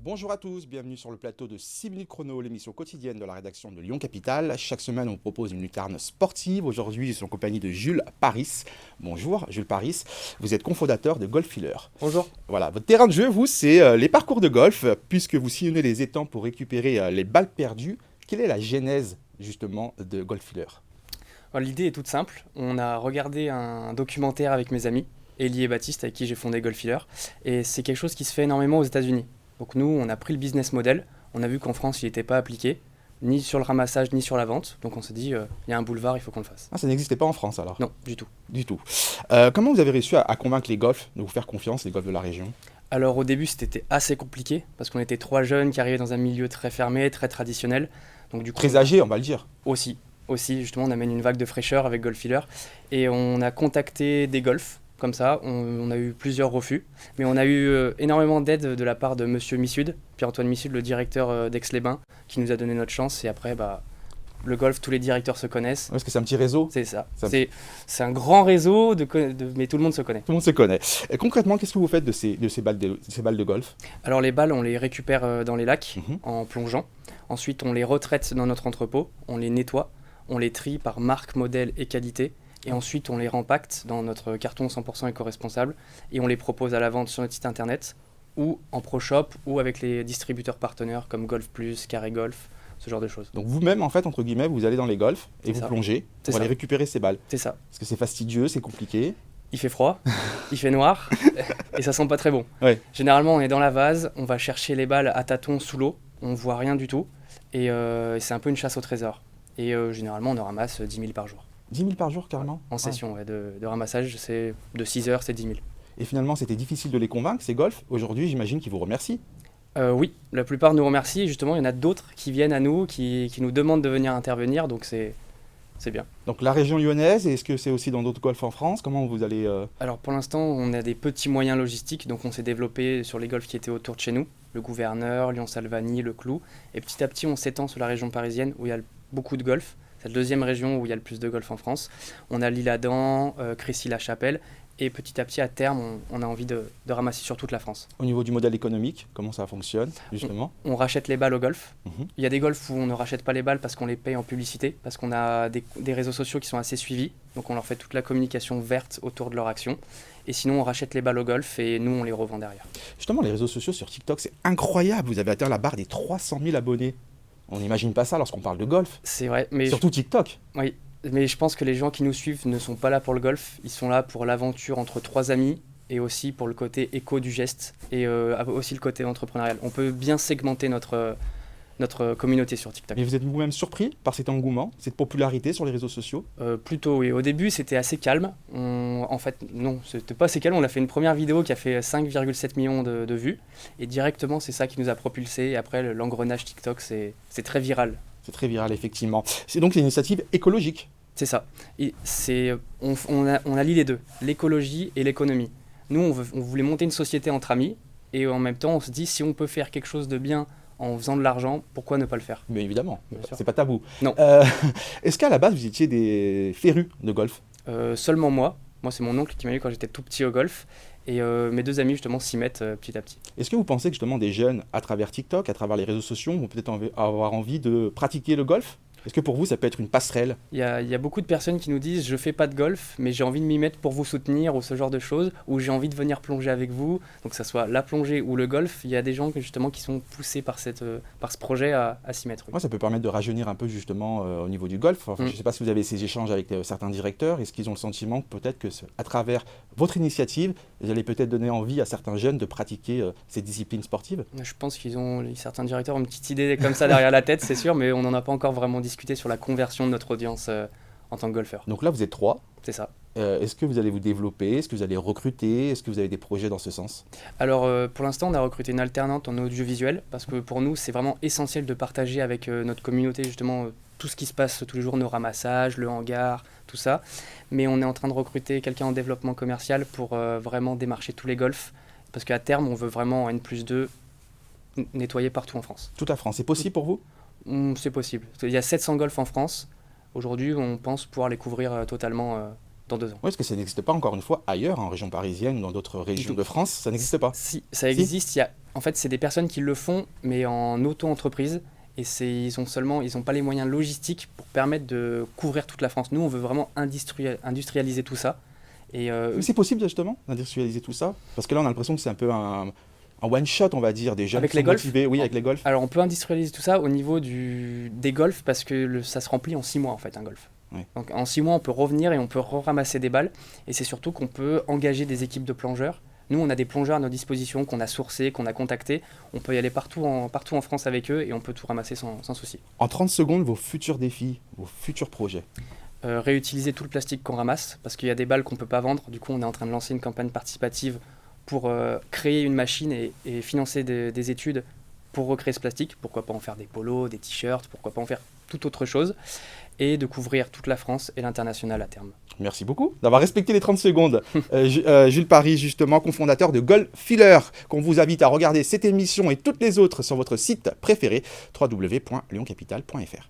Bonjour à tous, bienvenue sur le plateau de 6 minutes chrono, l'émission quotidienne de la rédaction de Lyon Capitale. Chaque semaine, on vous propose une lucarne sportive. Aujourd'hui, je suis en compagnie de Jules Paris. Bonjour, Jules Paris. Vous êtes cofondateur de Golf Filler. Bonjour. Voilà, votre terrain de jeu, vous, c'est les parcours de golf, puisque vous sillonnez les étangs pour récupérer les balles perdues. Quelle est la genèse, justement, de Golf Filler? Alors, l'idée est toute simple. On a regardé un documentaire avec mes amis, Elie et Baptiste, avec qui j'ai fondé Golf Filler. Et c'est quelque chose qui se fait énormément aux États-Unis. Donc nous, on a pris le business model. On a vu qu'en France, il n'était pas appliqué, ni sur le ramassage, ni sur la vente. Donc on s'est dit, il y a un boulevard, il faut qu'on le fasse. Ah, ça n'existait pas en France, alors? Non, du tout. Du tout. Comment vous avez réussi à convaincre les golfs de vous faire confiance, les golfs de la région? Alors au début, c'était assez compliqué, parce qu'on était trois jeunes qui arrivaient dans un milieu très fermé, très traditionnel. Donc du coup, Très âgés, on va le dire. Aussi, justement, on amène une vague de fraîcheur avec Golf Filler. Et on a contacté des golfs, comme ça. On a eu plusieurs refus. Mais on a eu énormément d'aide de la part de Monsieur Missud, Pierre-Antoine Missud, le directeur d'Aix-les-Bains, qui nous a donné notre chance. Et après, le golf, tous les directeurs se connaissent. Parce que c'est un petit réseau. C'est ça. Ça- C'est un grand réseau, mais tout le monde se connaît. Tout le monde se connaît. Et concrètement, qu'est-ce que vous faites de ces balles de golf? Alors les balles, on les récupère dans les lacs Mhm. en plongeant. Ensuite, on les retraite dans notre entrepôt, on les nettoie, on les trie par marque, modèle et qualité. Et ensuite, on les rempacte dans notre carton 100% éco-responsable et on les propose à la vente sur notre site internet ou en pro-shop ou avec les distributeurs partenaires comme Golf Plus, Carré Golf, ce genre de choses. Donc vous-même, en fait, entre guillemets, vous allez dans les golfs et C'est vous ça. plongez C'est pour ça. aller récupérer ces balles. C'est ça. Parce que c'est fastidieux, c'est compliqué. Il fait froid, il fait noir et ça sent pas très bon. Ouais. Généralement, on est dans la vase, on va chercher les balles à tâtons sous l'eau, on voit rien du tout et c'est un peu une chasse au trésor. Et généralement, on en ramasse 10 000 par jour. 10 000 par jour, carrément? En session ouais, de ramassage, c'est de 6 heures, c'est 10 000. Et finalement, c'était difficile de les convaincre, ces golfs. Aujourd'hui, j'imagine qu'ils vous remercient. Oui, la plupart nous remercient. Et justement, il y en a d'autres qui viennent à nous, qui nous demandent de venir intervenir. Donc, c'est bien. Donc la région lyonnaise, est-ce que c'est aussi dans d'autres golfs en France? Comment vous allez... Alors, pour l'instant, on a des petits moyens logistiques. Donc, on s'est développé sur les golfs qui étaient autour de chez nous. Le Gouverneur, Lyon-Salvani, Le Clou. Et petit à petit, on s'étend sur la région parisienne où il y a beaucoup de golfs. C'est la deuxième région où il y a le plus de golf en France. On a l'Isle-Adam, Crécy-la-Chapelle. Et petit à petit, à terme, on a envie de ramasser sur toute la France. Au niveau du modèle économique, comment ça fonctionne, justement? On rachète les balles au golf. Mhm. Il y a des golfs où on ne rachète pas les balles parce qu'on les paye en publicité, parce qu'on a des réseaux sociaux qui sont assez suivis. Donc on leur fait toute la communication verte autour de leur action. Et sinon, on rachète les balles au golf et nous, on les revend derrière. Justement, les réseaux sociaux sur TikTok, c'est incroyable. Vous avez atteint la barre des 300 000 abonnés. On n'imagine pas ça lorsqu'on parle de golf. C'est vrai, mais Surtout TikTok. oui, mais je pense que les gens qui nous suivent ne sont pas là pour le golf. Ils sont là pour l'aventure entre trois amis et aussi pour le côté éco du geste et aussi le côté entrepreneurial. On peut bien segmenter notre communauté sur TikTok. Mais vous êtes vous-même surpris par cet engouement, cette popularité sur les réseaux sociaux? Plutôt, oui. Au début, c'était assez calme. En fait, non, c'était pas assez calme. On a fait une première vidéo qui a fait 5,7 millions de vues. Et directement, c'est ça qui nous a propulsé. Et après, l'engrenage TikTok, c'est très viral. C'est très viral, effectivement. C'est donc une initiative écologique. C'est ça. Et on allie les deux, l'écologie et l'économie. Nous, on voulait monter une société entre amis. Et en même temps, on se dit, si on peut faire quelque chose de bien en faisant de l'argent, pourquoi ne pas le faire? Mais évidemment, Bien sûr. c'est pas tabou. Non. Est-ce qu'à la base, vous étiez des férus de golf? Seulement moi. Moi, c'est mon oncle qui m'a eu quand j'étais tout petit au golf. Et mes deux amis, justement, s'y mettent petit à petit. Est-ce que vous pensez que justement des jeunes, à travers TikTok, à travers les réseaux sociaux, vont peut-être avoir envie de pratiquer le golf? Est-ce que pour vous, ça peut être une passerelle? Il y a beaucoup de personnes qui nous disent je fais pas de golf, mais j'ai envie de m'y mettre pour vous soutenir ou ce genre de choses, ou j'ai envie de venir plonger avec vous. Donc que ça soit la plongée ou le golf, il y a des gens justement qui sont poussés par ce projet à s'y mettre. Oui. Moi, ça peut permettre de rajeunir un peu justement au niveau du golf. Enfin, Je ne sais pas si vous avez ces échanges avec certains directeurs. Est-ce qu'ils ont le sentiment que peut-être que à travers votre initiative, vous allez peut-être donner envie à certains jeunes de pratiquer ces disciplines sportives? Je pense certains directeurs ont une petite idée comme ça derrière la tête, c'est sûr, mais on n'en a pas encore vraiment discuté sur la conversion de notre audience en tant que golfeur. Donc là, vous êtes trois. C'est ça. Est-ce que vous allez vous développer? Est-ce que vous allez recruter? Est-ce que vous avez des projets dans ce sens? Alors pour l'instant, on a recruté une alternante en audiovisuel parce que pour nous, c'est vraiment essentiel de partager avec notre communauté justement tout ce qui se passe tous les jours, nos ramassages, le hangar, tout ça. Mais on est en train de recruter quelqu'un en développement commercial pour vraiment démarcher tous les golfs parce qu'à terme, on veut vraiment en N+2 nettoyer partout en France. Toute la France, c'est possible pour vous? C'est possible. Il y a 700 golfs en France. Aujourd'hui, on pense pouvoir les couvrir totalement dans 2 ans. Oui, parce que ça n'existe pas encore une fois ailleurs, en région parisienne ou dans d'autres régions de France, ça n'existe pas. Si, ça existe. En fait, c'est des personnes qui le font, mais en auto-entreprise. Et ils n'ont pas les moyens logistiques pour permettre de couvrir toute la France. Nous, on veut vraiment industrialiser tout ça. Mais c'est possible justement d'industrialiser tout ça? Parce que là, on a l'impression que c'est un peu un one-shot, on va dire, des jeunes avec qui les sont golfs. motivés. Oui, avec les golfs. Alors, on peut industrialiser tout ça au niveau des golfs parce que ça se remplit en 6 mois, en fait, un golf. Oui. Donc, en 6 mois, on peut revenir et on peut ramasser des balles. Et c'est surtout qu'on peut engager des équipes de plongeurs. Nous, on a des plongeurs à notre disposition qu'on a sourcés, qu'on a contactés. On peut y aller partout en France avec eux et on peut tout ramasser sans souci. En 30 secondes, vos futurs défis, vos futurs projets. Réutiliser tout le plastique qu'on ramasse parce qu'il y a des balles qu'on ne peut pas vendre. Du coup, on est en train de lancer une campagne participative pour créer une machine et financer des études pour recréer ce plastique. Pourquoi pas en faire des polos, des t-shirts, pourquoi pas en faire toute autre chose. Et de couvrir toute la France et l'international à terme. Merci beaucoup d'avoir respecté les 30 secondes. Jules Paris, justement, cofondateur de Golfiller, qu'on vous invite à regarder cette émission et toutes les autres sur votre site préféré, www.leoncapital.fr.